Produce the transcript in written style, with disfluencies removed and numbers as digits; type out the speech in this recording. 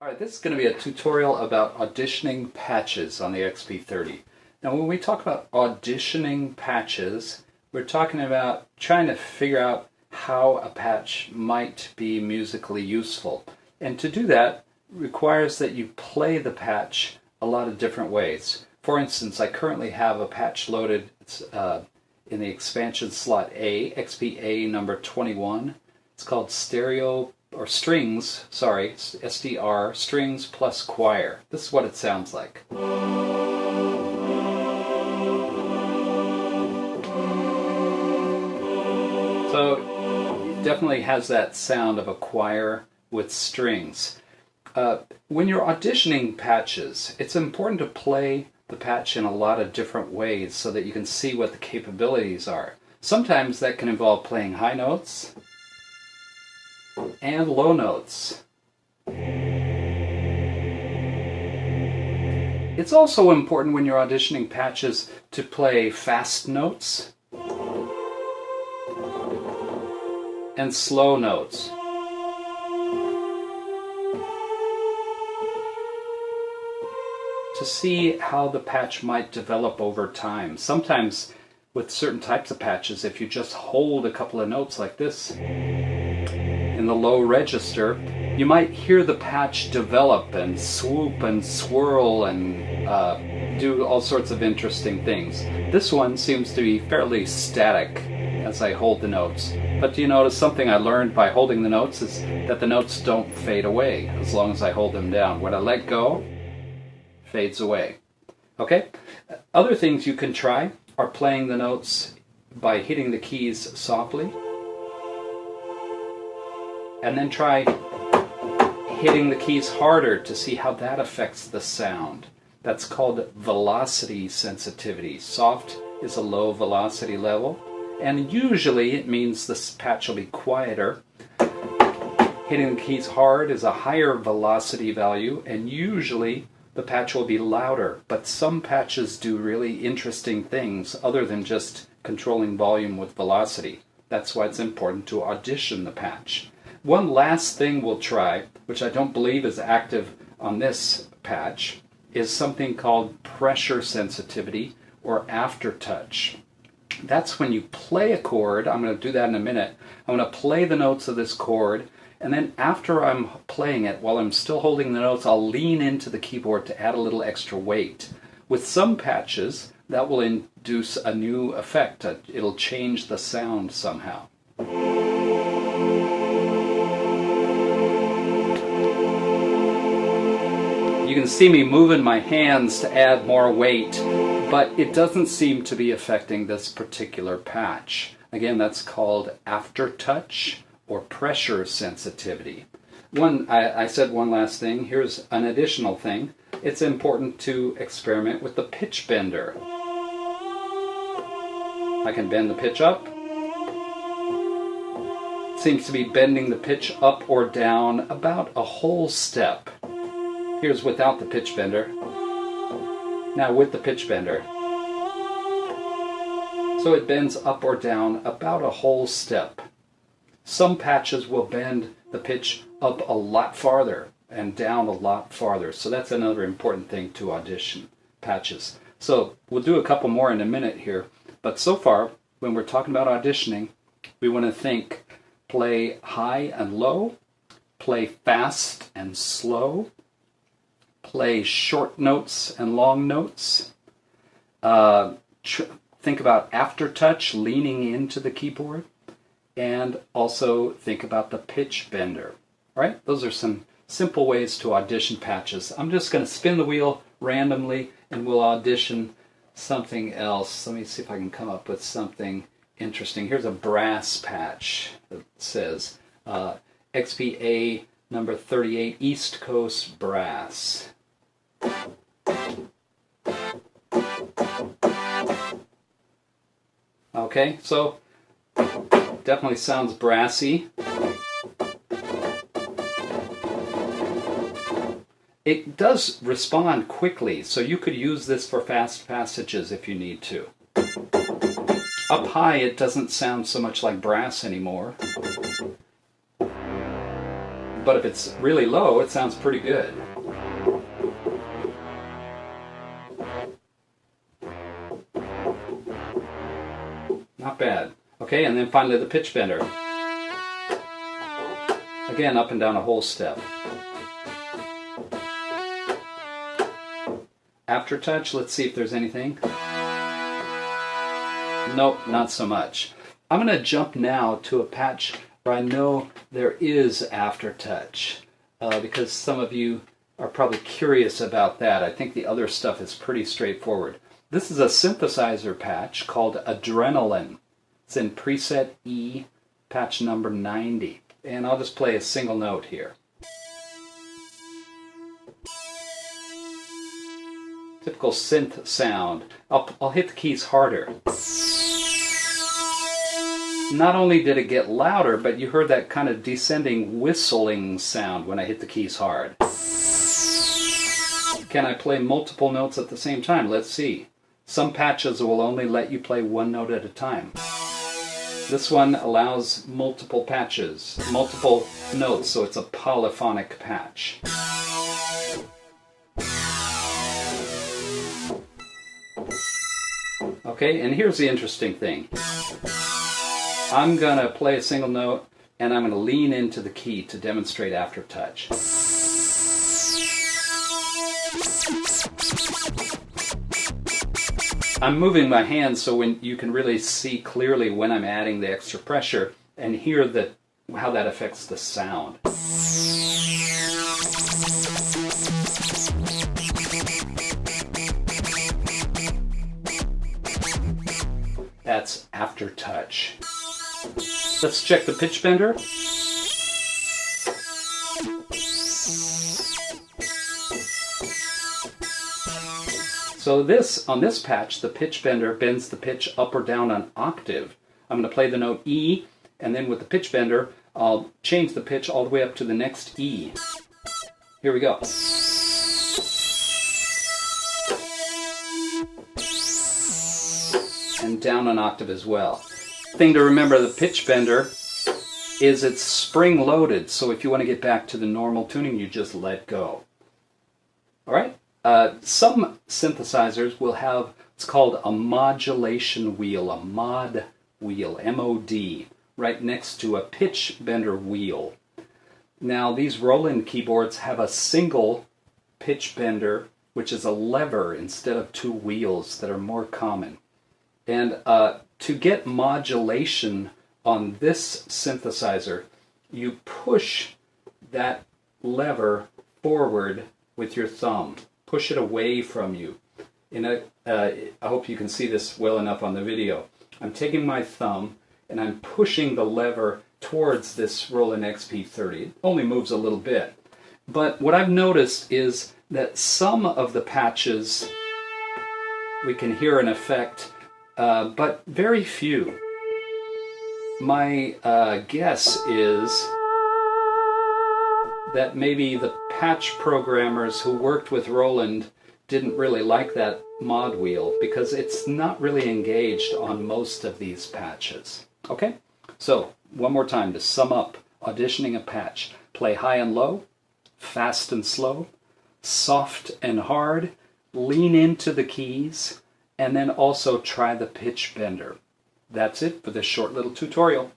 Alright, this is going to be a tutorial about auditioning patches on the XP30. Now when we talk about auditioning patches, we're talking about trying to figure out how a patch might be musically useful. And to do that requires that you play the patch a lot of different ways. For instance, I currently have a patch loaded in the expansion slot A, XPA number 21. It's called Stereo or Strings, sorry, SDR, Strings plus Choir. This is what it sounds like. So it definitely has that sound of a choir with strings. When you're auditioning patches, it's important to play the patch in a lot of different ways so that you can see what the capabilities are. Sometimes that can involve playing high notes and low notes. It's also important when you're auditioning patches to play fast notes and slow notes. To see how the patch might develop over time. Sometimes with certain types of patches, if you just hold a couple of notes like this in the low register, you might hear the patch develop and swoop and swirl and do all sorts of interesting things. This one seems to be fairly static as I hold the notes. But do you notice something I learned by holding the notes is that the notes don't fade away as long as I hold them down. When I let go, fades away. Okay? Other things you can try are playing the notes by hitting the keys softly. And then try hitting the keys harder to see how that affects the sound. That's called velocity sensitivity. Soft is a low velocity level, and usually it means this patch will be quieter. Hitting the keys hard is a higher velocity value, and usually the patch will be louder. But some patches do really interesting things other than just controlling volume with velocity. That's why it's important to audition the patch. One last thing we'll try, which I don't believe is active on this patch, is something called pressure sensitivity or aftertouch. That's when you play a chord. I'm going to do that in a minute. I'm going to play the notes of this chord, and then after I'm playing it, while I'm still holding the notes, I'll lean into the keyboard to add a little extra weight. With some patches, that will induce a new effect. It'll change the sound somehow. You can see me moving my hands to add more weight, but it doesn't seem to be affecting this particular patch. Again, that's called aftertouch or pressure sensitivity. I said one last thing. Here's an additional thing. It's important to experiment with the pitch bender. I can bend the pitch up. It seems to be bending the pitch up or down about a whole step. Here's without the pitch bender. Now with the pitch bender. So it bends up or down about a whole step. Some patches will bend the pitch up a lot farther and down a lot farther. So that's another important thing to audition patches. So we'll do a couple more in a minute here. But so far, when we're talking about auditioning, we want to think play high and low, play fast and slow, play short notes and long notes. Think about aftertouch, leaning into the keyboard, and also think about the pitch bender. All right, those are some simple ways to audition patches. I'm just going to spin the wheel randomly and we'll audition something else. Let me see if I can come up with something interesting. Here's a brass patch that says XPA number 38 East Coast Brass. Okay, so definitely sounds brassy. It does respond quickly, so you could use this for fast passages if you need to. Up high, it doesn't sound so much like brass anymore. But if it's really low, it sounds pretty good. Not bad. Okay, and then finally the pitch bender. Again, up and down a whole step. Aftertouch, let's see if there's anything. Nope, not so much. I'm going to jump now to a patch where I know there is aftertouch, because some of you are probably curious about that. I think the other stuff is pretty straightforward. This is a synthesizer patch called Adrenaline. It's in preset E, patch number 90. And I'll just play a single note here. Typical synth sound. I'll hit the keys harder. Not only did it get louder, but you heard that kind of descending whistling sound when I hit the keys hard. Can I play multiple notes at the same time? Let's see. Some patches will only let you play one note at a time. This one allows multiple patches, multiple notes, so it's a polyphonic patch. Okay, and here's the interesting thing. I'm going to play a single note, and I'm going to lean into the key to demonstrate aftertouch. I'm moving my hands so when you can really see clearly when I'm adding the extra pressure and hear how that affects the sound. That's aftertouch. Let's check the pitch bender. So on this patch, the pitch bender bends the pitch up or down an octave. I'm going to play the note E, and then with the pitch bender, I'll change the pitch all the way up to the next E. Here we go. And down an octave as well. Thing to remember, the pitch bender is it's spring loaded, so if you want to get back to the normal tuning, you just let go. All right? Some synthesizers will have what's called a modulation wheel, a mod wheel, M-O-D, right next to a pitch bender wheel. Now, these Roland keyboards have a single pitch bender, which is a lever instead of two wheels that are more common. And to get modulation on this synthesizer, you push that lever forward with your thumb. Push it away from you. I hope you can see this well enough on the video. I'm taking my thumb and I'm pushing the lever towards this Roland XP30. It only moves a little bit. But what I've noticed is that some of the patches we can hear an effect, but very few. My guess is that maybe the patch programmers who worked with Roland didn't really like that mod wheel because it's not really engaged on most of these patches. Okay, so one more time to sum up auditioning a patch. Play high and low, fast and slow, soft and hard, lean into the keys, and then also try the pitch bender. That's it for this short little tutorial.